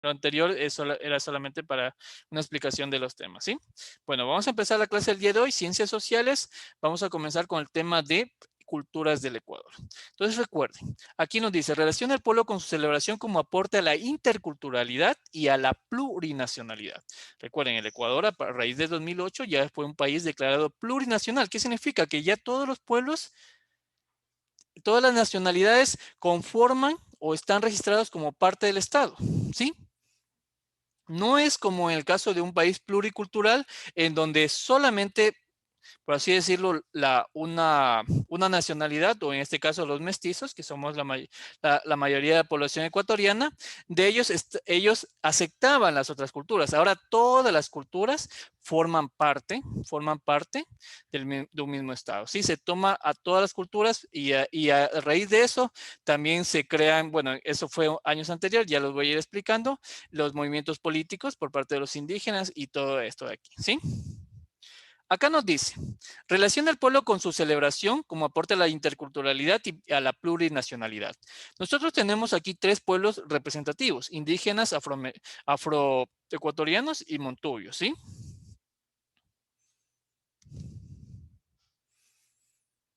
Lo anterior era solamente para una explicación de los temas, ¿sí? Bueno, vamos a empezar la clase del día de hoy, Ciencias Sociales. Vamos a comenzar con el tema de culturas del Ecuador. Entonces recuerden, aquí nos dice, relaciona el pueblo con su celebración como aporte a la interculturalidad y a la plurinacionalidad. Recuerden, el Ecuador a raíz de 2008 ya fue un país declarado plurinacional. ¿Qué significa? Que ya todos los pueblos, todas las nacionalidades conforman o están registrados como parte del Estado, ¿sí? No es como en el caso de un país pluricultural en donde solamente, por así decirlo, una nacionalidad, o en este caso los mestizos, que somos la mayoría de la población ecuatoriana, de ellos aceptaban las otras culturas. Ahora todas las culturas forman parte de un mismo Estado. Sí, se toma a todas las culturas y a raíz de eso también se crean, bueno, eso fue años anteriores, ya los voy a ir explicando, los movimientos políticos por parte de los indígenas y todo esto de aquí, ¿sí? Acá nos dice, relaciona al pueblo con su celebración como aporte a la interculturalidad y a la plurinacionalidad. Nosotros tenemos aquí tres pueblos representativos, indígenas, afroecuatorianos y montubios, ¿sí?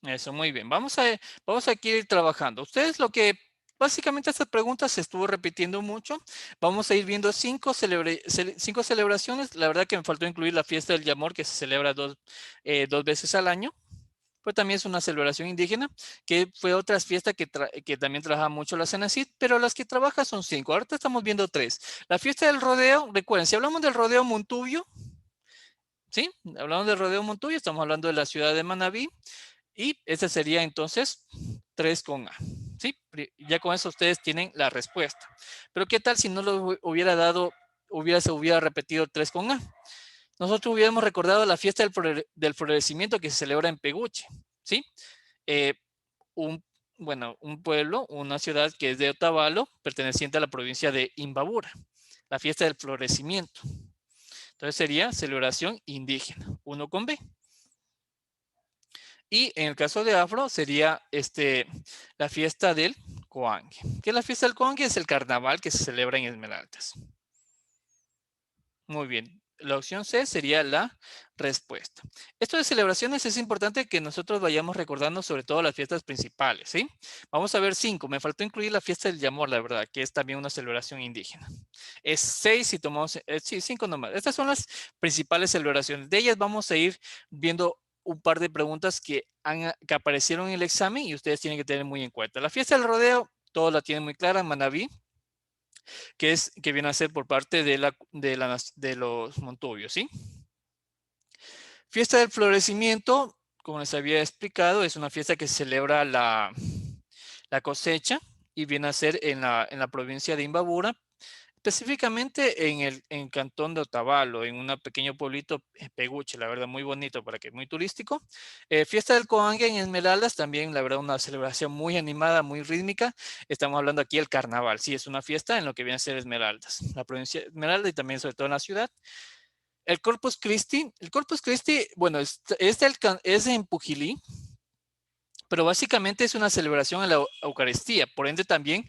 Eso, muy bien. Vamos a ir trabajando. Ustedes lo que, básicamente estas preguntas se estuvo repitiendo mucho. Vamos a ir viendo cinco celebraciones. La verdad que me faltó incluir la fiesta del Yamor, que se celebra dos veces al año. Pues también es una celebración indígena, que fue otra fiesta que también trabaja mucho la Cenacit, pero las que trabaja son cinco. Ahorita estamos viendo tres. La fiesta del rodeo, recuerden, si hablamos del rodeo Montubio, ¿sí? Hablamos del rodeo Montubio, estamos hablando de la ciudad de Manabí, y ese sería entonces 3 con A. ¿Sí? Ya con eso ustedes tienen la respuesta. Pero ¿qué tal si no lo hubiera dado, se hubiera repetido 3 con A? Nosotros hubiéramos recordado la fiesta del florecimiento que se celebra en Peguche, ¿sí? Eh, un, un pueblo, una ciudad que es de Otavalo, perteneciente a la provincia de Imbabura, la fiesta del florecimiento. Entonces sería celebración indígena, 1 con B. Y en el caso de Afro sería la fiesta del Coangue. ¿Qué es la fiesta del Coangue? Es el carnaval que se celebra en Esmeraldas. Muy bien. La opción C sería la respuesta. Esto de celebraciones es importante que nosotros vayamos recordando sobre todo las fiestas principales, ¿sí? Vamos a ver 5. Me faltó incluir la fiesta del Yamor, la verdad, que es también una celebración indígena. Es 6 si tomamos, sí, 5 nomás. Estas son las principales celebraciones. De ellas vamos a ir viendo un par de preguntas que aparecieron en el examen y ustedes tienen que tener muy en cuenta. La fiesta del rodeo, todos la tienen muy clara, Manabí, que viene a ser por parte de los Montubios, ¿sí? Fiesta del florecimiento, como les había explicado, es una fiesta que celebra la cosecha y viene a ser en la provincia de Imbabura, específicamente en el cantón de Otavalo, en un pequeño pueblito, Peguche, la verdad, muy bonito, para que muy turístico. Fiesta del Coangue en Esmeraldas, también, la verdad, una celebración muy animada, muy rítmica. Estamos hablando aquí del carnaval, sí, es una fiesta en lo que viene a ser Esmeraldas, la provincia de Esmeralda y también sobre todo en la ciudad. El Corpus Christi, bueno, es en Pujilí, pero básicamente es una celebración a la Eucaristía, por ende también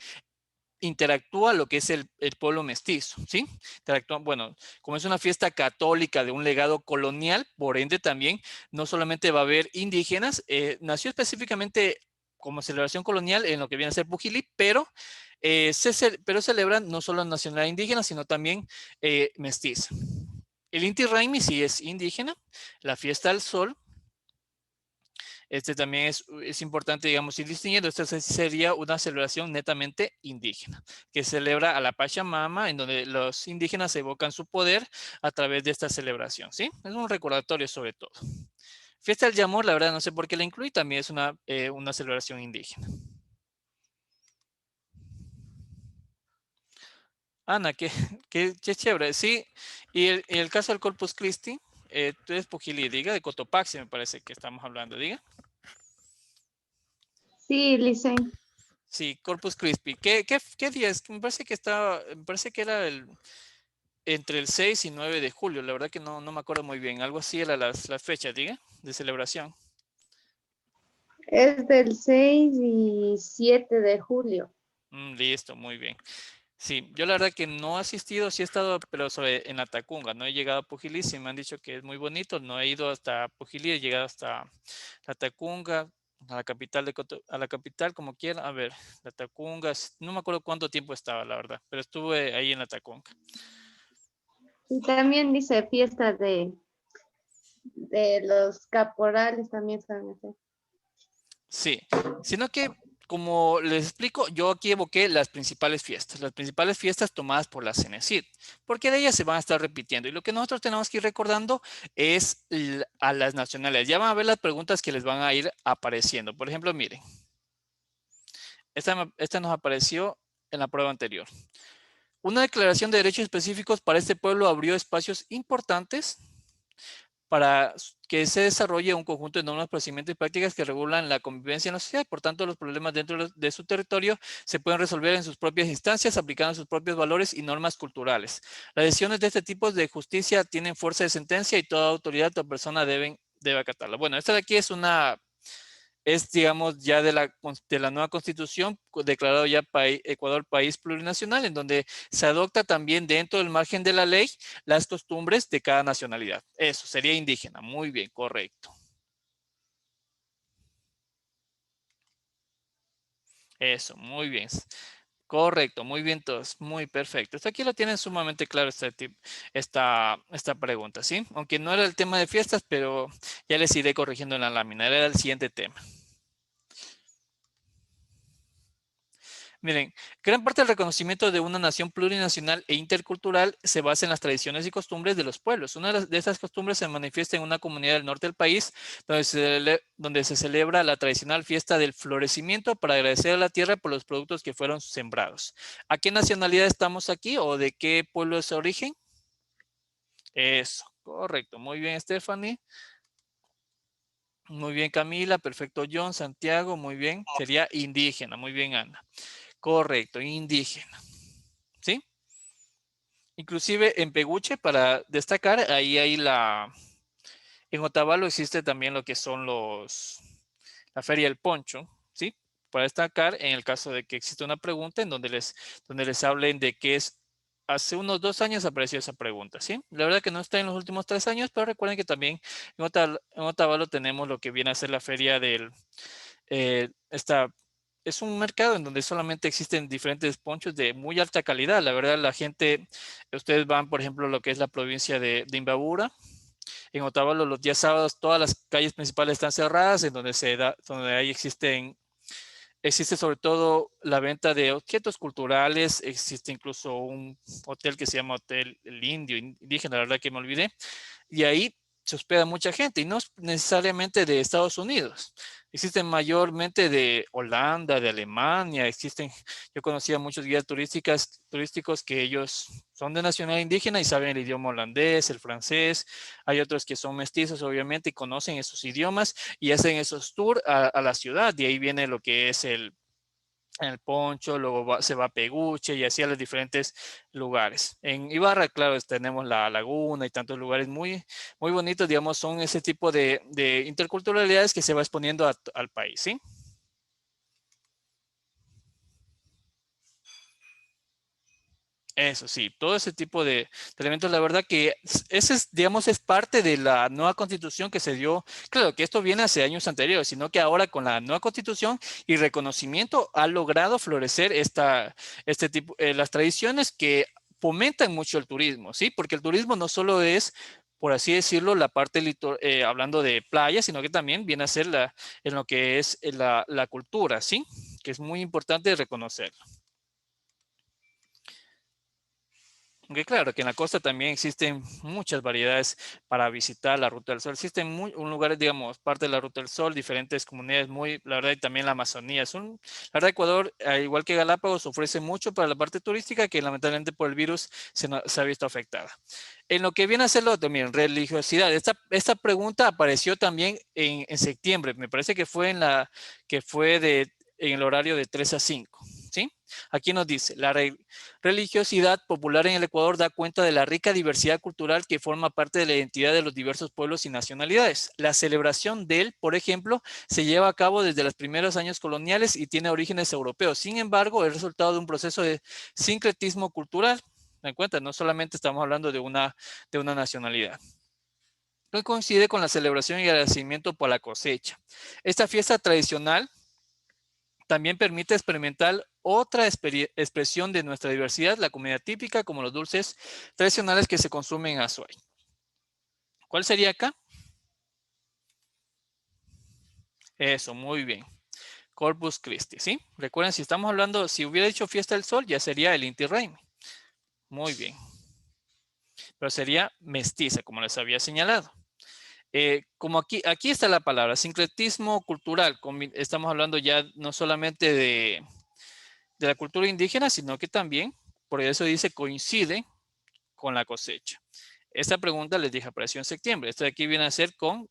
interactúa lo que es el pueblo mestizo, ¿sí? Interactúa, bueno, como es una fiesta católica de un legado colonial, por ende también no solamente va a haber indígenas, nació específicamente como celebración colonial en lo que viene a ser Pujilí, pero celebran no solo nacionalidad indígena, sino también mestiza. El Inti Raymi sí es indígena, la fiesta del sol, también es importante, digamos, ir distinguiendo. Esta sería una celebración netamente indígena, que celebra a la Pachamama, en donde los indígenas evocan su poder a través de esta celebración, ¿sí? Es un recordatorio sobre todo. Fiesta del Yamor, la verdad no sé por qué la incluí, también es una celebración indígena. Ana, qué chévere, sí. Y el caso del Corpus Christi, tú eres Pujilí, diga, de Cotopaxi me parece que estamos hablando, diga. Sí, Licen. Sí, Corpus Christi. ¿Qué día es? Me parece que era entre el 6 y 9 de julio. La verdad que no me acuerdo muy bien. Algo así era las fechas, diga, de celebración. Es del 6 y 7 de julio. Listo, muy bien. Sí, yo la verdad que no he asistido, sí he estado, pero en la Tacunga, no he llegado a Pujilí, sí me han dicho que es muy bonito, no he ido hasta Pujilí, he llegado hasta la Tacunga, a la capital a la capital como quiera, a ver, la Tacunga, no me acuerdo cuánto tiempo estaba, la verdad, pero estuve ahí en la Tacunga. Y también dice fiestas de los caporales también saben hacer. Sí, sino que como les explico, yo aquí evoqué las principales fiestas tomadas por la CENESID, porque de ellas se van a estar repitiendo. Y lo que nosotros tenemos que ir recordando es a las nacionales. Ya van a ver las preguntas que les van a ir apareciendo. Por ejemplo, miren, esta nos apareció en la prueba anterior. Una declaración de derechos específicos para este pueblo abrió espacios importantes para que se desarrolle un conjunto de normas, procedimientos y prácticas que regulan la convivencia en la sociedad. Por tanto, los problemas dentro de su territorio se pueden resolver en sus propias instancias, aplicando sus propios valores y normas culturales. Las decisiones de este tipo de justicia tienen fuerza de sentencia y toda autoridad o persona debe acatarla. Bueno, esta de aquí es, digamos, ya de la nueva constitución, declarado ya Ecuador país plurinacional, en donde se adopta también dentro del margen de la ley las costumbres de cada nacionalidad. Eso sería indígena. Muy bien, correcto. Eso, muy bien. Correcto, muy bien todos, muy perfecto. Hasta aquí lo tienen sumamente claro esta pregunta, ¿sí? Aunque no era el tema de fiestas, pero ya les iré corrigiendo en la lámina. Era el siguiente tema. Miren, gran parte del reconocimiento de una nación plurinacional e intercultural se basa en las tradiciones y costumbres de los pueblos. Una de estas costumbres se manifiesta en una comunidad del norte del país, donde se celebra la tradicional fiesta del florecimiento para agradecer a la tierra por los productos que fueron sembrados. ¿A qué nacionalidad estamos aquí o de qué pueblo es su origen? Eso, correcto. Muy bien, Stephanie. Muy bien, Camila. Perfecto, John. Santiago, muy bien. Sería indígena. Muy bien, Ana. Correcto, indígena. ¿Sí? Inclusive en Peguche, para destacar, en Otavalo existe también lo que son la Feria del Poncho, ¿sí? Para destacar, en el caso de que existe una pregunta en donde les hablen de qué es, hace unos 2 años apareció esa pregunta, ¿sí? La verdad que no está en los últimos 3 años, pero recuerden que también en Otavalo tenemos lo que viene a ser la feria esta es un mercado en donde solamente existen diferentes ponchos de muy alta calidad. La verdad, la gente, ustedes van, por ejemplo, a lo que es la provincia de Imbabura. En Otavalo, los días sábados, todas las calles principales están cerradas, en donde ahí existe sobre todo la venta de objetos culturales, existe incluso un hotel que se llama Hotel El Indio, indígena, la verdad que me olvidé, y ahí se hospeda mucha gente y no necesariamente de Estados Unidos. Existen mayormente de Holanda, de Alemania, yo conocía muchos guías turísticos que ellos son de nacionalidad indígena y saben el idioma holandés, el francés. Hay otros que son mestizos, obviamente, y conocen esos idiomas y hacen esos tours a la ciudad. Y ahí viene lo que es el Poncho, luego se va a Peguche y así a los diferentes lugares. En Ibarra, claro, tenemos la laguna y tantos lugares muy bonitos, digamos, son ese tipo de interculturalidades que se va exponiendo al país, ¿sí? Eso sí, todo ese tipo de elementos, la verdad que ese es, digamos, es parte de la nueva constitución que se dio. Claro que esto viene hace años anteriores, sino que ahora con la nueva constitución y reconocimiento ha logrado florecer este tipo, las tradiciones que fomentan mucho el turismo, ¿sí? Porque el turismo no solo es, por así decirlo, la parte hablando de playa, sino que también viene a ser en lo que es la cultura, ¿sí? Que es muy importante reconocer. Aunque claro, que en la costa también existen muchas variedades para visitar la Ruta del Sol. Existen un lugar, digamos, parte de la Ruta del Sol, diferentes comunidades la verdad, y también la Amazonía. La verdad, Ecuador, al igual que Galápagos, ofrece mucho para la parte turística que lamentablemente por el virus se ha visto afectada. En lo que viene a ser lo también, religiosidad. Esta pregunta apareció también en septiembre. Me parece que fue en el horario de 3 a 5. ¿sí? Aquí nos dice, la religiosidad popular en el Ecuador da cuenta de la rica diversidad cultural que forma parte de la identidad de los diversos pueblos y nacionalidades. La celebración de él, por ejemplo, se lleva a cabo desde los primeros años coloniales y tiene orígenes europeos. Sin embargo, es resultado de un proceso de sincretismo cultural. ¿Me cuenta? No solamente estamos hablando de una nacionalidad. Que coincide con la celebración y agradecimiento por la cosecha. Esta fiesta tradicional también permite experimentar otra expresión de nuestra diversidad, la comida típica, como los dulces tradicionales que se consumen en Azuay. ¿Cuál sería acá? Eso, muy bien. Corpus Christi, ¿sí? Recuerden, si estamos hablando, si hubiera dicho Fiesta del Sol, ya sería el Inti Raymi. Muy bien. Pero sería mestiza, como les había señalado. Como aquí está la palabra, sincretismo cultural. Estamos hablando ya no solamente de la cultura indígena, sino que también, por eso dice, coincide con la cosecha. Esta pregunta les dije apareció en septiembre. Esto de aquí viene a ser con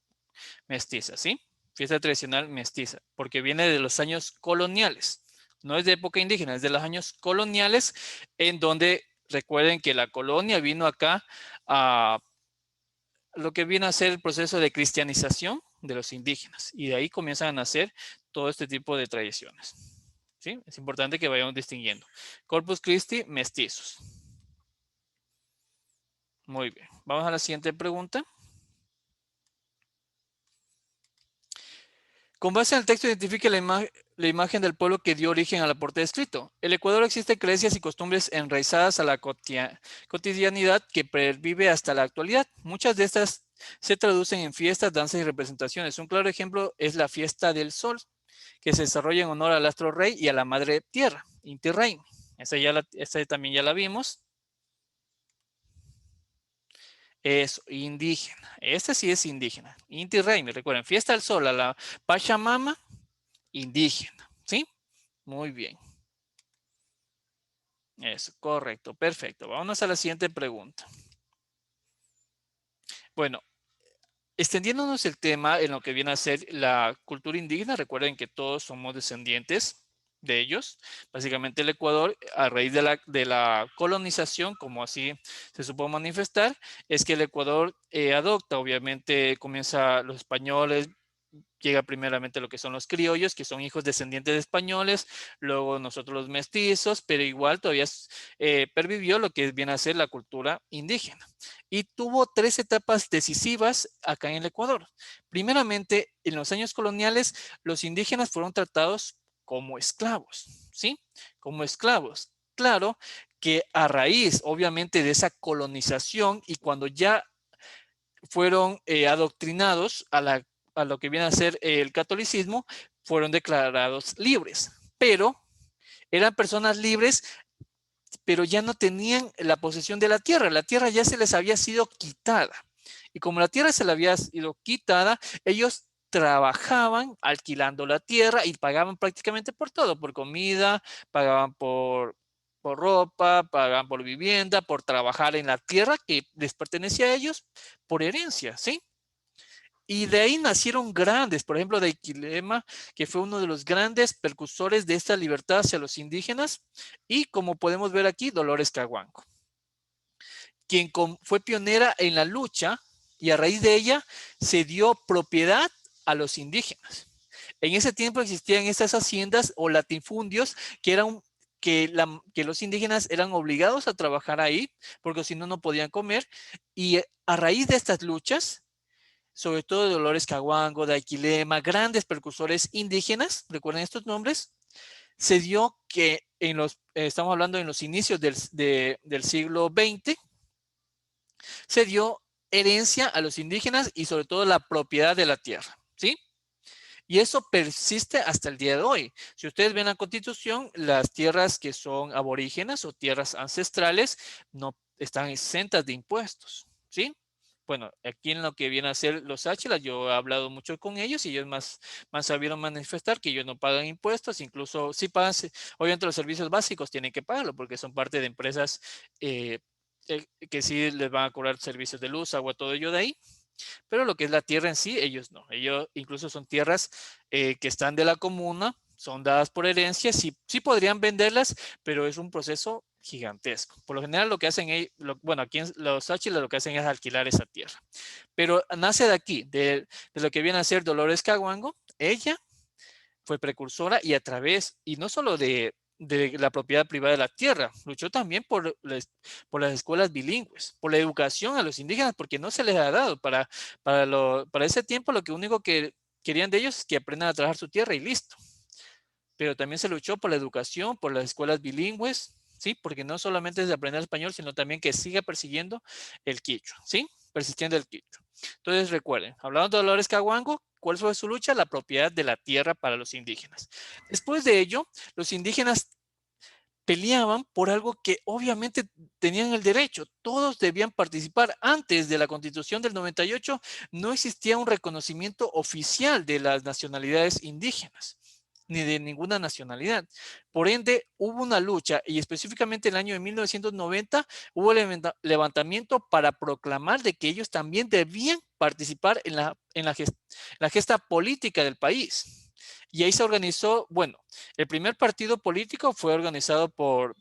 mestiza, ¿sí? Fiesta tradicional mestiza, porque viene de los años coloniales. No es de época indígena, es de los años coloniales, en donde recuerden que la colonia vino acá a lo que viene a ser el proceso de cristianización de los indígenas. Y de ahí comienzan a nacer todo este tipo de tradiciones. ¿Sí? Es importante que vayamos distinguiendo. Corpus Christi, mestizos. Muy bien. Vamos a la siguiente pregunta. Con base en el texto, identifique la imagen del pueblo que dio origen al aporte escrito. En el Ecuador existen creencias y costumbres enraizadas a la cotidianidad que pervive hasta la actualidad. Muchas de estas se traducen en fiestas, danzas y representaciones. Un claro ejemplo es la fiesta del sol, que se desarrolla en honor al astro rey y a la madre tierra, Inti Raymi. Esta también ya la vimos. Es indígena. Este sí es indígena. Inti Raymi, recuerden, fiesta del sol a la Pachamama, indígena. ¿Sí? Muy bien. Eso, correcto, perfecto. Vamos a la siguiente pregunta. Bueno, extendiéndonos el tema en lo que viene a ser la cultura indígena, recuerden que todos somos descendientes de ellos. Básicamente el Ecuador, a raíz de la colonización, como así se supo manifestar, es que el Ecuador adopta, obviamente comienza los españoles, llega primeramente lo que son los criollos, que son hijos descendientes de españoles, luego nosotros los mestizos, pero igual todavía pervivió lo que viene a ser la cultura indígena. Y tuvo 3 etapas decisivas acá en el Ecuador. Primeramente, en los años coloniales, los indígenas fueron tratados como esclavos, ¿sí? Como esclavos. Claro que a raíz, obviamente, de esa colonización y cuando ya fueron adoctrinados a lo que viene a ser el catolicismo, fueron declarados libres, pero eran personas libres, pero ya no tenían la posesión de la tierra ya se les había sido quitada. Y como la tierra se le había sido quitada, ellos trabajaban alquilando la tierra y pagaban prácticamente por todo, por comida, pagaban por ropa, pagaban por vivienda, por trabajar en la tierra que les pertenecía a ellos, por herencia, ¿sí? Y de ahí nacieron grandes, por ejemplo, de Iquilema, que fue uno de los grandes percursores de esta libertad hacia los indígenas, y como podemos ver aquí, Dolores Caguanco, quien fue pionera en la lucha y a raíz de ella se dio propiedad a los indígenas. En ese tiempo existían estas haciendas o latifundios que eran que los indígenas eran obligados a trabajar ahí porque si no, no podían comer. Y a raíz de estas luchas, sobre todo de Dolores Caguango, de Aquilema, grandes precursores indígenas, recuerden estos nombres, se dio que estamos hablando en los inicios del siglo XX, se dio herencia a los indígenas y sobre todo la propiedad de la tierra, ¿sí? Y eso persiste hasta el día de hoy. Si ustedes ven la Constitución, las tierras que son aborígenas o tierras ancestrales no están exentas de impuestos, ¿sí? Bueno, aquí en lo que viene a ser los Áchilas, yo he hablado mucho con ellos y ellos más sabieron manifestar que ellos no pagan impuestos, incluso sí pagan, obviamente los servicios básicos tienen que pagarlo porque son parte de empresas que sí les van a cobrar servicios de luz, agua, todo ello de ahí. Pero lo que es la tierra en sí, ellos no. Ellos incluso son tierras que están de la comuna, son dadas por herencia, sí, sí podrían venderlas, pero es un proceso gigantesco. Por lo general lo que hacen, bueno, aquí en los Sáchilas lo que hacen es alquilar esa tierra. Pero nace de aquí, de lo que viene a ser Dolores Caguango. Ella fue precursora y a través, y no solo de la propiedad privada de la tierra, luchó también por las escuelas bilingües, por la educación a los indígenas, porque no se les ha dado. Para ese tiempo lo que único que querían de ellos es que aprendan a trabajar su tierra y listo. Pero también se luchó por la educación, por las escuelas bilingües, ¿sí? Porque no solamente es de aprender español, sino también que siga persiguiendo el quichua, ¿sí? Persistiendo el quichua. Entonces recuerden, hablando de Dolores Caguango, ¿cuál fue su lucha? La propiedad de la tierra para los indígenas. Después de ello, los indígenas peleaban por algo que obviamente tenían el derecho. Todos debían participar. Antes de la Constitución del 98 no existía un reconocimiento oficial de las nacionalidades indígenas, ni de ninguna nacionalidad. Por ende, hubo una lucha y específicamente en el año de 1990 hubo el levantamiento para proclamar de que ellos también debían participar en la gesta política del país. Y ahí se organizó, bueno, el primer partido político fue organizado por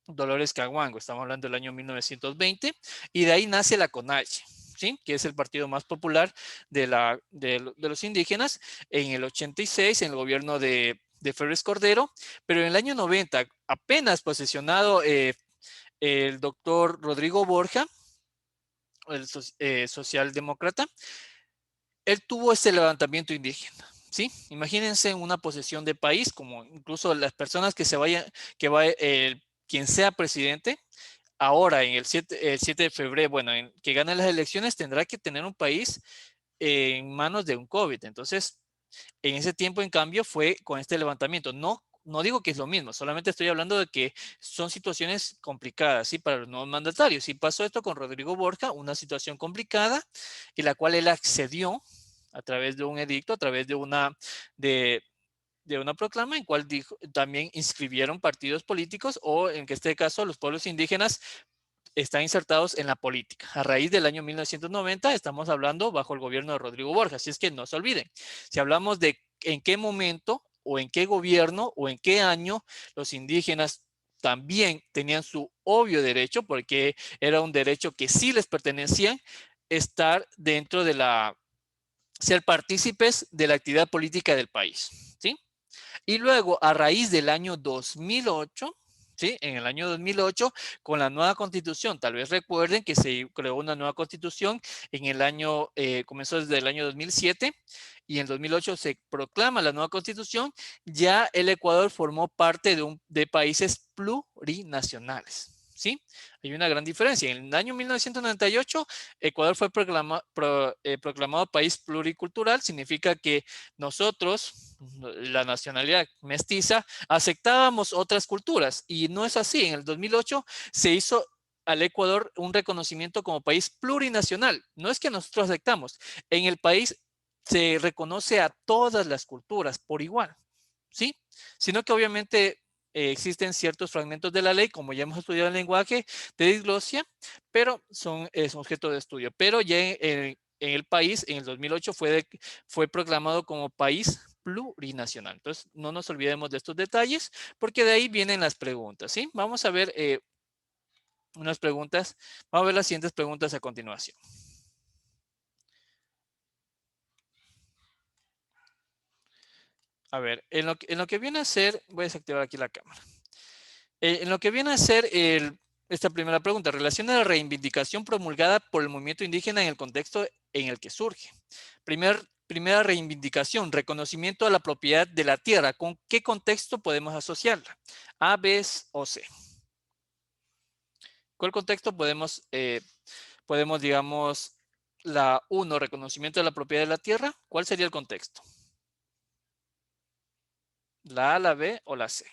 Dolores Caguango, estamos hablando del año 1920, y de ahí nace la CONAIE, ¿sí? Que es el partido más popular de los indígenas, en el 86, en el gobierno de Férez Cordero, pero en el año 90, apenas posesionado el doctor Rodrigo Borja, el socialdemócrata, él tuvo ese levantamiento indígena. ¿Sí? Imagínense una posesión de país, como incluso las personas que se vayan, quien sea presidente, ahora en el 7 de febrero, bueno, que gane las elecciones, tendrá que tener un país en manos de un COVID. Entonces, en ese tiempo, en cambio, fue con este levantamiento. No, no digo que es lo mismo, solamente estoy hablando de que son situaciones complicadas, ¿sí? Para los nuevos mandatarios. Y pasó esto con Rodrigo Borja, una situación complicada, en la cual él accedió a través de un edicto, a través de, de una proclama en cual también inscribieron partidos políticos o en este caso los pueblos indígenas están insertados en la política. A raíz del año 1990 estamos hablando bajo el gobierno de Rodrigo Borja, así es que no se olviden. Si hablamos de en qué momento o en qué gobierno o en qué año los indígenas también tenían su obvio derecho, porque era un derecho que sí les pertenecía, estar dentro de ser partícipes de la actividad política del país, ¿sí? Y luego, a raíz del año 2008, ¿sí? En el año 2008, con la nueva constitución, tal vez recuerden que se creó una nueva constitución en el año, comenzó desde el año 2007, y en 2008 se proclama la nueva constitución, ya el Ecuador formó parte de países plurinacionales. ¿Sí? Hay una gran diferencia. En el año 1998, Ecuador fue proclamado país pluricultural. Significa que nosotros, la nacionalidad mestiza, aceptábamos otras culturas. Y no es así. En el 2008 se hizo al Ecuador un reconocimiento como país plurinacional. No es que nosotros aceptamos. En el país se reconoce a todas las culturas por igual. ¿Sí? Sino que obviamente existen ciertos fragmentos de la ley, como ya hemos estudiado el lenguaje de diglosia, pero es objeto de estudio. Pero ya en el país, en el 2008, fue proclamado como país plurinacional. Entonces, no nos olvidemos de estos detalles, porque de ahí vienen las preguntas, ¿sí? Vamos a ver unas preguntas, vamos a ver las siguientes preguntas a continuación. A ver, en lo que viene a ser, voy a desactivar aquí la cámara. En lo que viene a ser esta primera pregunta, relaciona la reivindicación promulgada por el movimiento indígena en el contexto en el que surge. Primera reivindicación, reconocimiento a la propiedad de la tierra. ¿Con qué contexto podemos asociarla? A, B o C. ¿Cuál contexto podemos, digamos, la 1, reconocimiento de la propiedad de la tierra? ¿Cuál sería el contexto? ¿La A, la B o la C?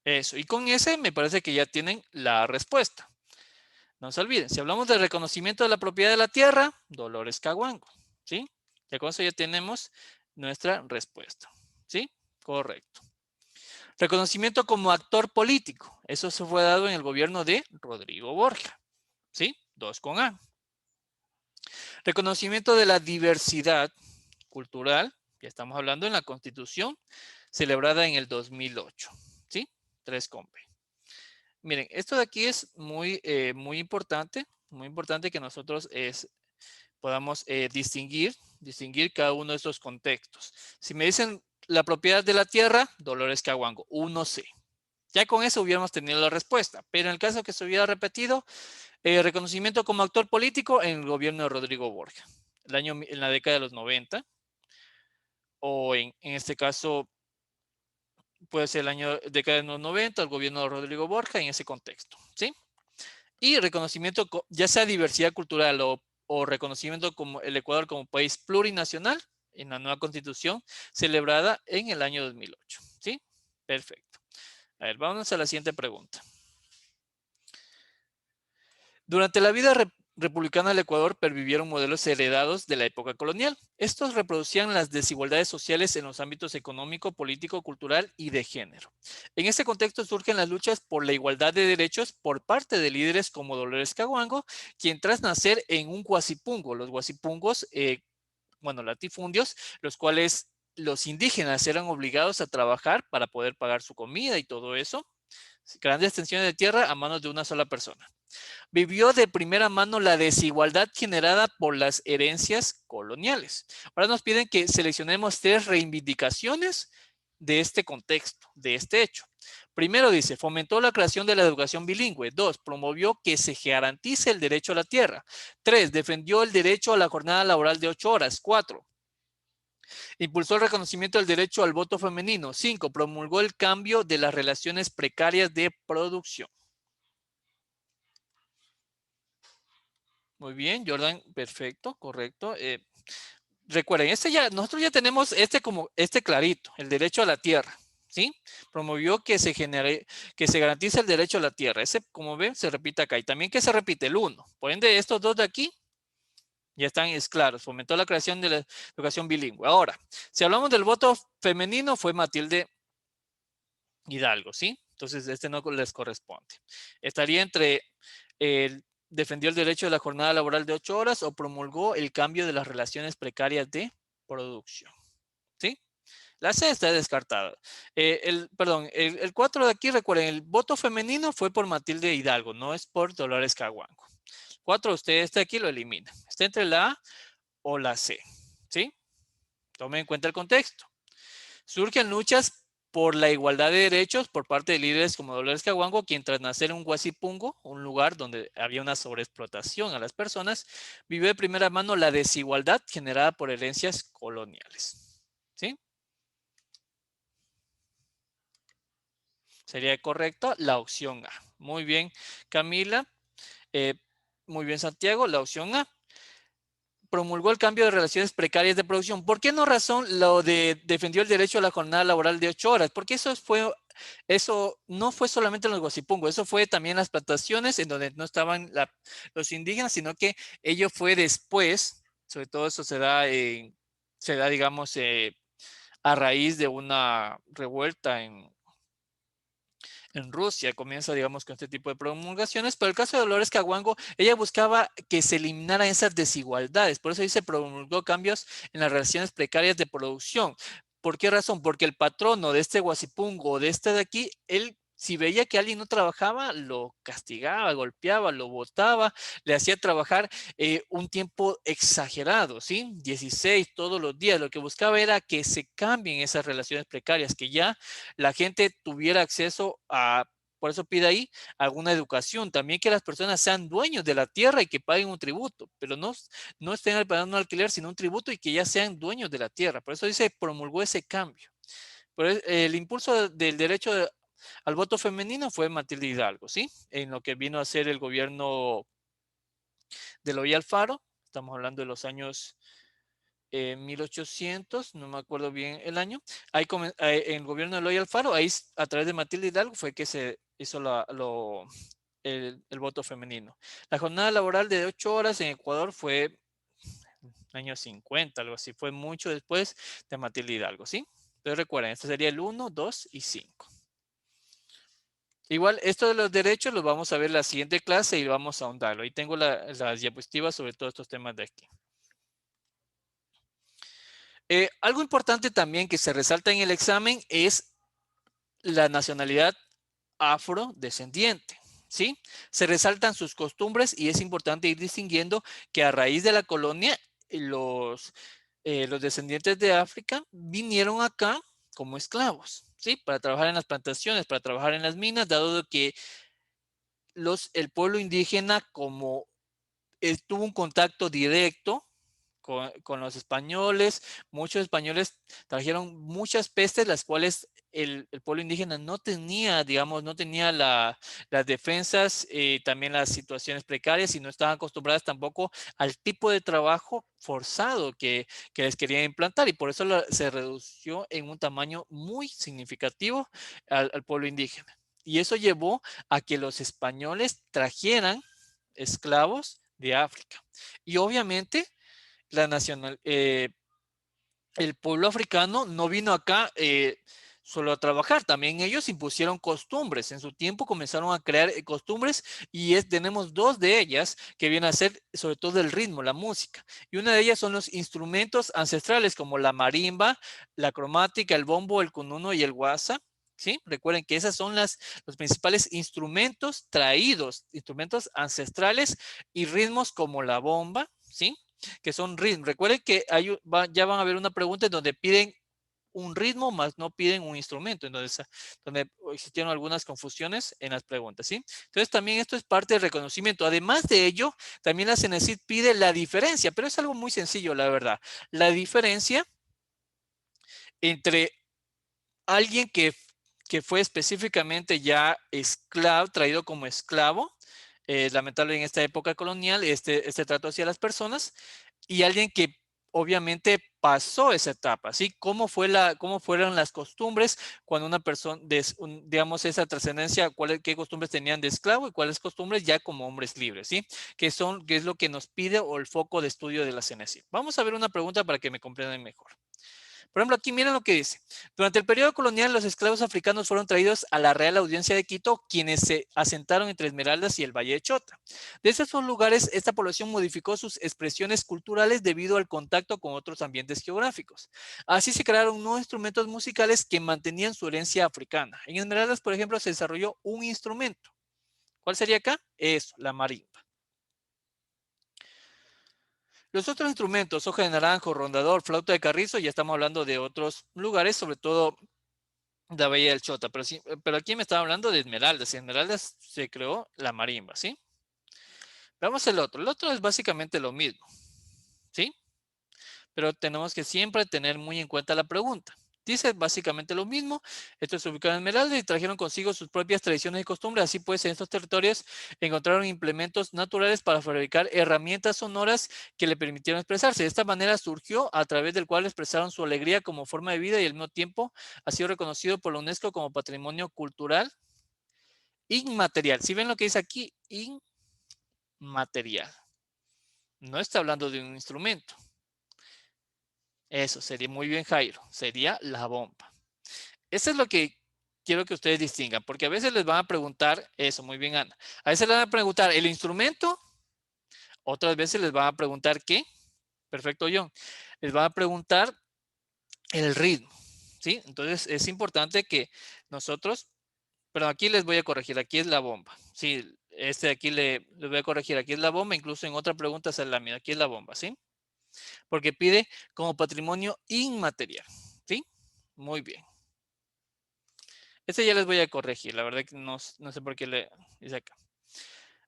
Eso, y con ese me parece que ya tienen la respuesta. No se olviden, si hablamos de reconocimiento de la propiedad de la tierra, Dolores Caguango, ¿sí? Ya con eso ya tenemos nuestra respuesta, ¿sí? Correcto. Reconocimiento como actor político, eso se fue dado en el gobierno de Rodrigo Borja, ¿sí? 2 con A. Reconocimiento de la diversidad cultural, ya estamos hablando en la Constitución, celebrada en el 2008, ¿sí? 3 con B. Miren, esto de aquí es muy importante que nosotros podamos distinguir cada uno de estos contextos. Si me dicen la propiedad de la tierra, Dolores Caguango, 1C. Ya con eso hubiéramos tenido la respuesta, pero en el caso que se hubiera repetido, reconocimiento como actor político en el gobierno de Rodrigo Borja, en la década de los 90, o en este caso puede ser década de los 90, el gobierno de Rodrigo Borja en ese contexto, ¿sí? Y reconocimiento, ya sea diversidad cultural o reconocimiento como el Ecuador como país plurinacional en la nueva constitución celebrada en el año 2008, ¿sí? Perfecto. A ver, vamos a la siguiente pregunta. Durante la vida republicana del Ecuador pervivieron modelos heredados de la época colonial. Estos reproducían las desigualdades sociales en los ámbitos económico, político, cultural y de género. En este contexto surgen las luchas por la igualdad de derechos por parte de líderes como Dolores Caguango, quien tras nacer en un guasipungo, los guasipungos, latifundios, los cuales los indígenas eran obligados a trabajar para poder pagar su comida y todo eso, grandes extensiones de tierra a manos de una sola persona. Vivió de primera mano la desigualdad generada por las herencias coloniales. Ahora nos piden que seleccionemos 3 reivindicaciones de este contexto, de este hecho. Primero dice, fomentó la creación de la educación bilingüe. 2, promovió que se garantice el derecho a la tierra. 3, defendió el derecho a la jornada laboral de 8 horas. 4, impulsó el reconocimiento del derecho al voto femenino. 5, promulgó el cambio de las relaciones precarias de producción. Muy bien, Jordan, perfecto, correcto. Recuerden, nosotros ya tenemos como clarito, el derecho a la tierra, ¿sí? Promovió que se garantice el derecho a la tierra. Ese, como ven, se repite acá. Y también que se repite el 1. Por ende, estos 2 de aquí ya están claros. Fomentó la creación de la educación bilingüe. Ahora, si hablamos del voto femenino, fue Matilde Hidalgo, ¿sí? Entonces, no les corresponde. Estaría entre defendió el derecho de la jornada laboral de 8 horas o promulgó el cambio de las relaciones precarias de producción, ¿sí? La C está descartada. El 4 de aquí, recuerden, el voto femenino fue por Matilde Hidalgo, no es por Dolores Caguango. 4, usted aquí lo elimina. Está entre la A o la C, ¿sí? Tomen en cuenta el contexto. Surgen luchas por la igualdad de derechos por parte de líderes como Dolores Caguango, quien tras nacer en un guasipungo, un lugar donde había una sobreexplotación a las personas, vivió de primera mano la desigualdad generada por herencias coloniales. ¿Sí? Sería correcto la opción A. Muy bien, Camila. Muy bien, Santiago, la opción A. Promulgó el cambio de relaciones precarias de producción. ¿Por qué no razón lo de defendió el derecho a la jornada laboral de 8 horas? Porque eso no fue solamente en los Guasipungo, eso fue también en las plantaciones en donde no estaban los indígenas, sino que ello fue después, sobre todo eso se da, digamos, a raíz de una revuelta en Rusia, comienza, digamos, con este tipo de promulgaciones, pero el caso de Dolores Caguango, ella buscaba que se eliminaran esas desigualdades, por eso dice promulgó cambios en las relaciones precarias de producción. ¿Por qué razón? Porque el patrono de este guasipungo, de este de aquí, él si veía que alguien no trabajaba, lo castigaba, golpeaba, lo botaba, le hacía trabajar un tiempo exagerado, ¿sí? 16 todos los días. Lo que buscaba era que se cambien esas relaciones precarias, que ya la gente tuviera acceso por eso pide ahí, alguna educación. También que las personas sean dueños de la tierra y que paguen un tributo, pero no estén pagando un alquiler, sino un tributo y que ya sean dueños de la tierra. Por eso dice, promulgó ese cambio. Pero el impulso del derecho al voto femenino fue Matilde Hidalgo, ¿sí? En lo que vino a ser el gobierno de Eloy Alfaro. Estamos hablando de los años 1800, no me acuerdo bien el año. Ahí en el gobierno de Eloy Alfaro, ahí a través de Matilde Hidalgo fue que se hizo el voto femenino. La jornada laboral de 8 horas en Ecuador fue años 50, algo así. Fue mucho después de Matilde Hidalgo, ¿sí? Entonces recuerden, este sería el 1, 2 y 5. Igual, esto de los derechos los vamos a ver en la siguiente clase y vamos a ahondarlo. Ahí tengo las diapositivas sobre todos estos temas de aquí. Algo importante también que se resalta en el examen es la nacionalidad afrodescendiente, ¿sí? Se resaltan sus costumbres y es importante ir distinguiendo que a raíz de la colonia, los descendientes de África vinieron acá como esclavos, ¿sí? Para trabajar en las plantaciones, para trabajar en las minas, dado que el pueblo indígena como tuvo un contacto directo con los españoles. Muchos españoles trajeron muchas pestes, las cuales el pueblo indígena no tenía, digamos, no tenía las defensas, también las situaciones precarias y no estaban acostumbradas tampoco al tipo de trabajo forzado que les querían implantar y por eso se redució en un tamaño muy significativo al pueblo indígena. Y eso llevó a que los españoles trajeran esclavos de África. Y obviamente la nacional, el pueblo africano no vino acá solo a trabajar, también ellos impusieron costumbres. En su tiempo comenzaron a crear costumbres y tenemos dos de ellas que vienen a ser sobre todo el ritmo, la música. Y una de ellas son los instrumentos ancestrales como la marimba, la cromática, el bombo, el cununo y el guasa. ¿Sí? Recuerden que esos son los principales instrumentos traídos, instrumentos ancestrales y ritmos como la bomba, ¿sí? Que son ritmos. Recuerden que ya van a ver una pregunta en donde piden un ritmo, más no piden un instrumento. Entonces, donde existieron algunas confusiones en las preguntas, ¿sí? Entonces, también esto es parte del reconocimiento. Además de ello, también la CENESID pide la diferencia, pero es algo muy sencillo, la verdad. La diferencia entre alguien que fue específicamente ya esclavo, traído como esclavo, lamentable en esta época colonial, este trato hacia las personas, y alguien que obviamente pasó esa etapa, ¿sí? ¿Cómo fueron las costumbres cuando una persona, digamos, esa trascendencia, qué costumbres tenían de esclavo y cuáles costumbres ya como hombres libres, ¿sí? ¿Qué es lo que nos pide o el foco de estudio de la CENESID? Vamos a ver una pregunta para que me comprendan mejor. Por ejemplo, aquí miren lo que dice. Durante el periodo colonial, los esclavos africanos fueron traídos a la Real Audiencia de Quito, quienes se asentaron entre Esmeraldas y el Valle de Chota. Desde esos lugares, esta población modificó sus expresiones culturales debido al contacto con otros ambientes geográficos. Así se crearon nuevos instrumentos musicales que mantenían su herencia africana. En Esmeraldas, por ejemplo, se desarrolló un instrumento. ¿Cuál sería acá? Eso, la marimba. Los otros instrumentos, hoja de naranjo, rondador, flauta de carrizo, ya estamos hablando de otros lugares, sobre todo de Bahía del Chota, pero aquí me estaba hablando de Esmeraldas. En Esmeraldas se creó la marimba, ¿sí? Veamos el otro. El otro es básicamente lo mismo, ¿sí? Pero tenemos que siempre tener muy en cuenta la pregunta. Dice básicamente lo mismo. Esto es ubicado en Esmeralda y trajeron consigo sus propias tradiciones y costumbres. Así pues, en estos territorios encontraron implementos naturales para fabricar herramientas sonoras que le permitieron expresarse. De esta manera surgió a través del cual expresaron su alegría como forma de vida y al mismo tiempo ha sido reconocido por la UNESCO como patrimonio cultural inmaterial. Si ven lo que dice aquí, inmaterial. No está hablando de un instrumento. Eso sería muy bien, Jairo. Sería la bomba. Eso es lo que quiero que ustedes distingan, porque a veces les van a preguntar eso, muy bien, Ana. A veces les van a preguntar el instrumento, otras veces les van a preguntar qué. Perfecto, John. Les van a preguntar el ritmo, ¿sí? Entonces es importante que nosotros, pero aquí les voy a corregir, aquí es la bomba. Sí, aquí les voy a corregir, aquí es la bomba, incluso en otra pregunta es la mía, aquí es la bomba, ¿sí? Porque pide como patrimonio inmaterial, ¿sí? Muy bien. Este ya les voy a corregir, la verdad que no sé por qué le dice acá.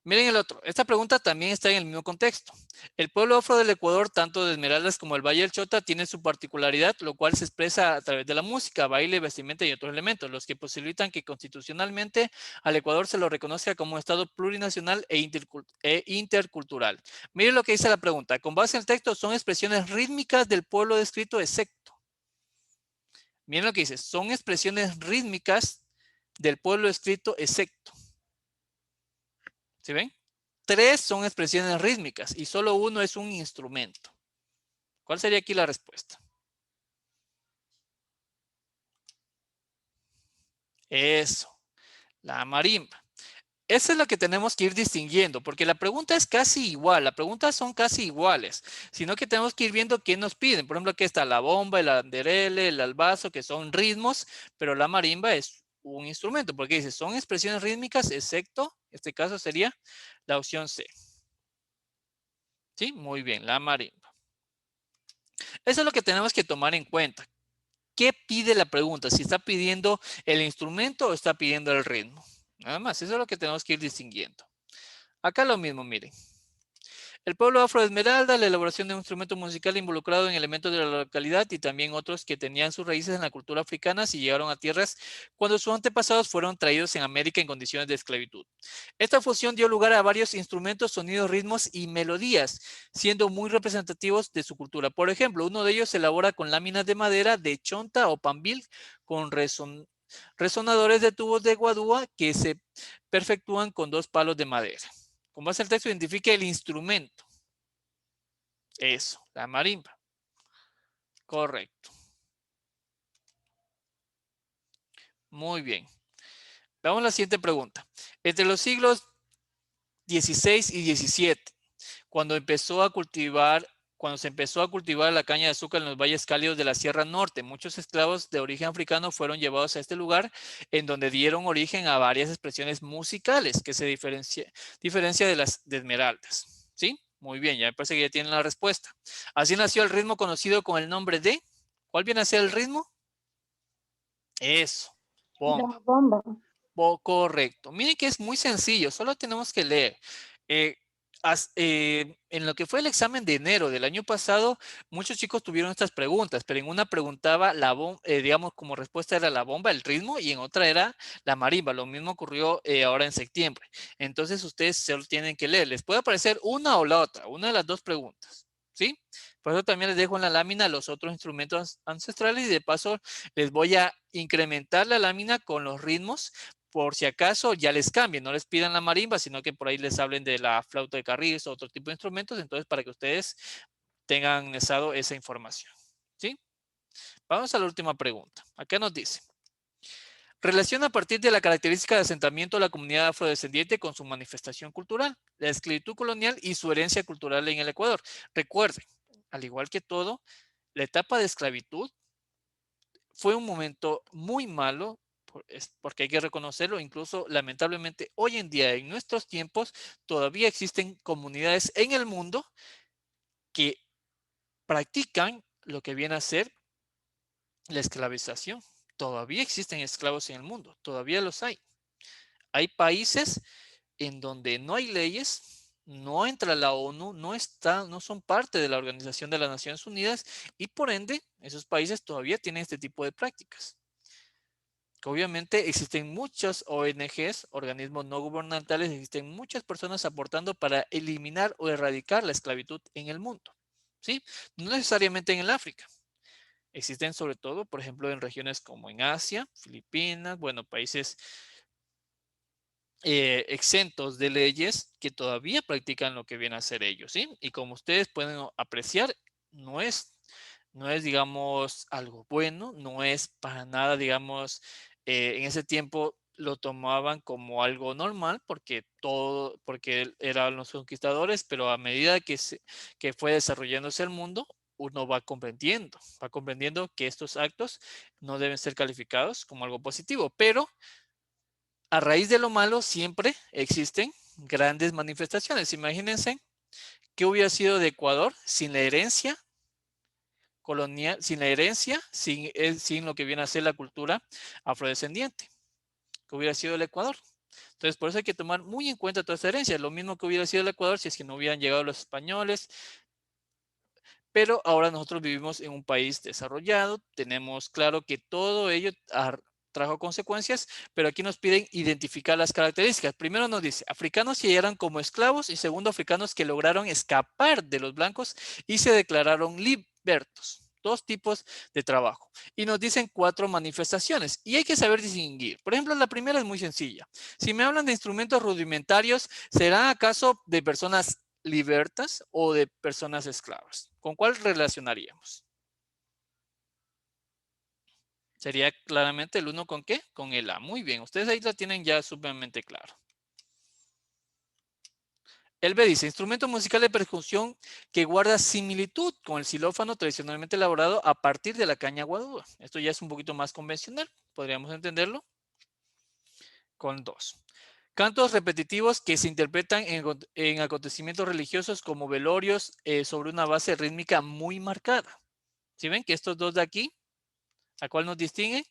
Miren el otro. Esta pregunta también está en el mismo contexto. El pueblo afro del Ecuador, tanto de Esmeraldas como el Valle del Chota, tiene su particularidad, lo cual se expresa a través de la música, baile, vestimenta y otros elementos, los que posibilitan que constitucionalmente al Ecuador se lo reconozca como un Estado plurinacional e intercultural. Miren lo que dice la pregunta. Con base en el texto, son expresiones rítmicas del pueblo descrito excepto. Miren lo que dice. Son expresiones rítmicas del pueblo escrito excepto. ¿Sí ven? 3 son expresiones rítmicas y solo uno es un instrumento. ¿Cuál sería aquí la respuesta? Eso, la marimba. Esa es lo que tenemos que ir distinguiendo, porque la pregunta es casi igual, las preguntas son casi iguales, sino que tenemos que ir viendo qué nos piden. Por ejemplo, aquí está la bomba, el anderele, el albazo, que son ritmos, pero la marimba es un instrumento, porque dice, son expresiones rítmicas, excepto, en este caso sería la opción C. ¿Sí? Muy bien, la marimba. Eso es lo que tenemos que tomar en cuenta. ¿Qué pide la pregunta? Si está pidiendo el instrumento o está pidiendo el ritmo. Nada más, eso es lo que tenemos que ir distinguiendo. Acá lo mismo, miren. El pueblo afro de Esmeralda, la elaboración de un instrumento musical involucrado en elementos de la localidad y también otros que tenían sus raíces en la cultura africana y llegaron a tierras cuando sus antepasados fueron traídos en América en condiciones de esclavitud. Esta fusión dio lugar a varios instrumentos, sonidos, ritmos y melodías, siendo muy representativos de su cultura. Por ejemplo, uno de ellos se elabora con láminas de madera de chonta o pambil con resonadores de tubos de guadúa que se perfectúan con 2 palos de madera. Con base al texto, identifique el instrumento. Eso, la marimba. Correcto. Muy bien. Vamos a la siguiente pregunta. Entre los siglos XVI y XVII, cuando se empezó a cultivar la caña de azúcar en los valles cálidos de la Sierra Norte, muchos esclavos de origen africano fueron llevados a este lugar, en donde dieron origen a varias expresiones musicales que se diferencia de las de esmeraldas. ¿Sí? Muy bien, ya me parece que ya tienen la respuesta. Así nació el ritmo conocido con el nombre de, ¿cuál viene a ser el ritmo? Eso, La bomba. bomba. Correcto. Miren que es muy sencillo, solo tenemos que leer. Eh, en lo que fue el examen de enero del año pasado, muchos chicos tuvieron estas preguntas, pero en una preguntaba digamos, como respuesta era la bomba, el ritmo, y en otra era la marimba. Lo mismo ocurrió ahora en septiembre. Entonces ustedes solo tienen que leer. Les puede aparecer una o la otra, una de las dos preguntas. ¿Sí? Por eso también les dejo en la lámina los otros instrumentos ancestrales y de paso les voy a incrementar la lámina con los ritmos por si acaso ya les cambien, no les pidan la marimba, sino que por ahí les hablen de la flauta de carriles o otro tipo de instrumentos, entonces para que ustedes tengan esa información. ¿Sí? Vamos a la última pregunta. Acá nos dice, relaciona a partir de la característica de asentamiento de la comunidad afrodescendiente con su manifestación cultural, la esclavitud colonial y su herencia cultural en el Ecuador. Recuerden, al igual que todo, la etapa de esclavitud fue un momento muy malo, porque hay que reconocerlo, incluso lamentablemente hoy en día, en nuestros tiempos, todavía existen comunidades en el mundo que practican lo que viene a ser la esclavización. Todavía existen esclavos en el mundo, todavía los hay. Hay países en donde no hay leyes, no entra la ONU, no son parte de la Organización de las Naciones Unidas y por ende esos países todavía tienen este tipo de prácticas. Obviamente existen muchas ONGs, organismos no gubernamentales, existen muchas personas aportando para eliminar o erradicar la esclavitud en el mundo. ¿Sí? No necesariamente en el África. Existen sobre todo, por ejemplo, en regiones como en Asia, Filipinas, bueno, países exentos de leyes que todavía practican lo que viene a ser ellos, ¿sí? Y como ustedes pueden apreciar, no es, no es, digamos, algo bueno, no es para nada, digamos, en ese tiempo lo tomaban como algo normal porque eran los conquistadores, pero a medida que fue desarrollándose el mundo, uno va comprendiendo que estos actos no deben ser calificados como algo positivo, pero a raíz de lo malo siempre existen grandes manifestaciones. Imagínense qué hubiera sido de Ecuador sin la herencia colonial, sin lo que viene a ser la cultura afrodescendiente, que hubiera sido el Ecuador. Entonces, por eso hay que tomar muy en cuenta toda esta herencia. Lo mismo que hubiera sido el Ecuador si es que no hubieran llegado los españoles, pero ahora nosotros vivimos en un país desarrollado, tenemos claro que todo ello trajo consecuencias, pero aquí nos piden identificar las características. Primero nos dice, africanos que eran como esclavos y segundo, africanos que lograron escapar de los blancos y se declararon libertos. Dos tipos de trabajo. Y nos dicen 4 manifestaciones y hay que saber distinguir. Por ejemplo, la primera es muy sencilla. Si me hablan de instrumentos rudimentarios, ¿serán acaso de personas libertas o de personas esclavas? ¿Con cuál relacionaríamos? Sería claramente el uno con qué? Con el A. Muy bien, ustedes ahí lo tienen ya sumamente claro. El B dice, instrumento musical de percusión que guarda similitud con el xilófono tradicionalmente elaborado a partir de la caña guadúa. Esto ya es un poquito más convencional, podríamos entenderlo con 2. Cantos repetitivos que se interpretan en acontecimientos religiosos como velorios sobre una base rítmica muy marcada. ¿Sí ven que estos dos de aquí, a cuál nos distinguen?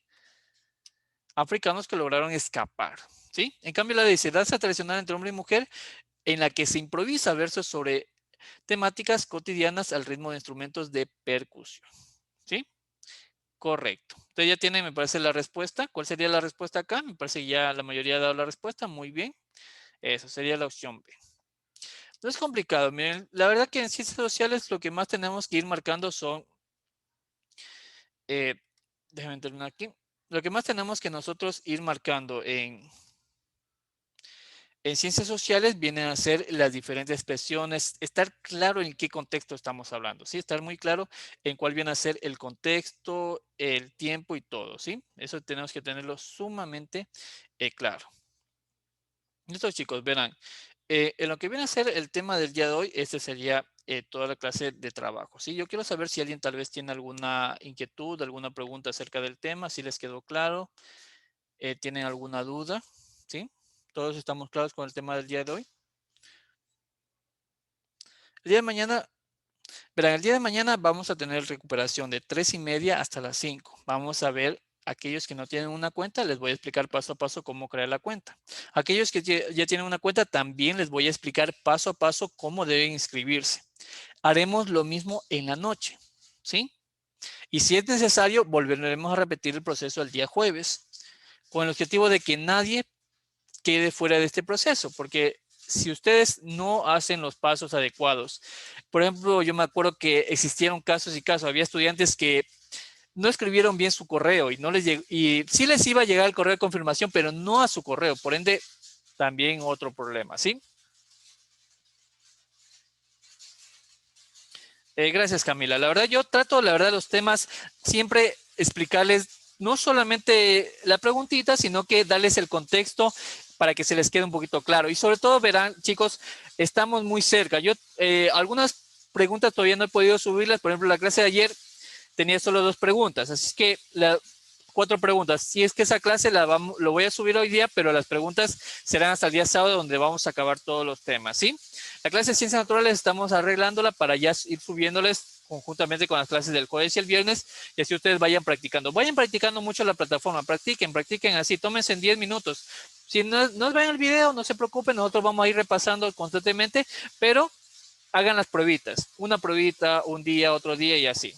Africanos que lograron escapar. ¿Sí? En cambio, la dice, danza tradicional entre hombre y mujer en la que se improvisa versos sobre temáticas cotidianas al ritmo de instrumentos de percusión. ¿Sí? Correcto. Usted ya tiene, me parece, la respuesta. ¿Cuál sería la respuesta acá? Me parece que ya la mayoría ha dado la respuesta. Muy bien. Eso sería la opción B. No es complicado. Miren, la verdad que en ciencias sociales lo que más tenemos que ir marcando son... déjenme terminar aquí. Lo que más tenemos que nosotros ir marcando en ciencias sociales vienen a ser las diferentes expresiones, estar claro en qué contexto estamos hablando, ¿sí? Estar muy claro en cuál viene a ser el contexto, el tiempo y todo, ¿sí? Eso tenemos que tenerlo sumamente claro. Listo, chicos, verán. En lo que viene a ser el tema del día de hoy, este sería toda la clase de trabajo, ¿sí? Yo quiero saber si alguien tal vez tiene alguna inquietud, alguna pregunta acerca del tema, si les quedó claro, tienen alguna duda, ¿sí? Todos estamos claros con el tema del día de hoy. El día de mañana, verán, el día de mañana vamos a tener recuperación de 3:30 hasta las 5. Vamos a ver aquellos que no tienen una cuenta, les voy a explicar paso a paso cómo crear la cuenta. Aquellos que ya tienen una cuenta, también les voy a explicar paso a paso cómo deben inscribirse. Haremos lo mismo en la noche, ¿sí? Y si es necesario, volveremos a repetir el proceso el día jueves, con el objetivo de que nadie quede fuera de este proceso, porque si ustedes no hacen los pasos adecuados, por ejemplo, yo me acuerdo que existieron casos y casos, había estudiantes que no escribieron bien su correo y no les llegó, y sí les iba a llegar el correo de confirmación, pero no a su correo, por ende, también otro problema, ¿sí? Gracias, Camila. La verdad, yo trato, la verdad, los temas siempre explicarles no solamente la preguntita, sino que darles el contexto para que se les quede un poquito claro. Y sobre todo, verán, chicos, estamos muy cerca. Yo algunas preguntas todavía no he podido subirlas. Por ejemplo, la clase de ayer tenía solo 2 preguntas. Así es que 4 preguntas. Si es que esa clase lo voy a subir hoy día, pero las preguntas serán hasta el día sábado, donde vamos a acabar todos los temas, ¿sí? La clase de ciencias naturales estamos arreglándola para ya ir subiéndoles conjuntamente con las clases del jueves y el viernes, y así ustedes vayan practicando. Vayan practicando mucho la plataforma, practiquen así, tómense en 10 minutos. Si no ven el video, no se preocupen, nosotros vamos a ir repasando constantemente, pero hagan las pruebitas. Una pruebita, un día, otro día y así.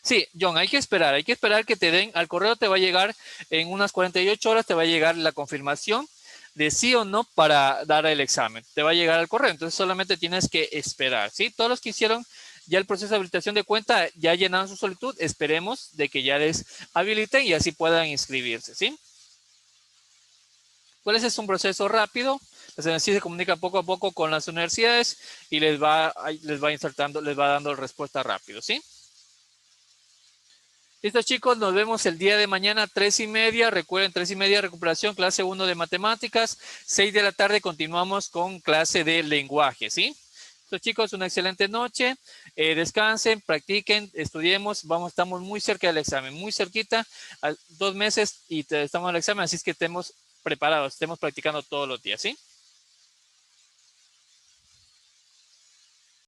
Sí, John, hay que esperar que te den, al correo te va a llegar en unas 48 horas, te va a llegar la confirmación de sí o no para dar el examen. Te va a llegar al correo, entonces solamente tienes que esperar, ¿sí? Todos los que hicieron ya el proceso de habilitación de cuenta, ya llenaron su solicitud, esperemos de que ya les habiliten y así puedan inscribirse, ¿sí? Pues ese es un proceso rápido, la CNC se comunica poco a poco con las universidades y les va insertando, les va dando respuesta rápido, ¿sí? Listo, chicos, nos vemos el día de mañana 3:30. Recuerden, 3:30 recuperación, clase 1 de matemáticas. 6 de la tarde continuamos con clase de lenguaje, ¿sí? Listo, chicos, una excelente noche. Descansen, practiquen, estudiemos. Estamos muy cerca del examen, muy cerquita, a 2 meses y estamos al examen, así es que estemos preparados, estemos practicando todos los días, ¿sí?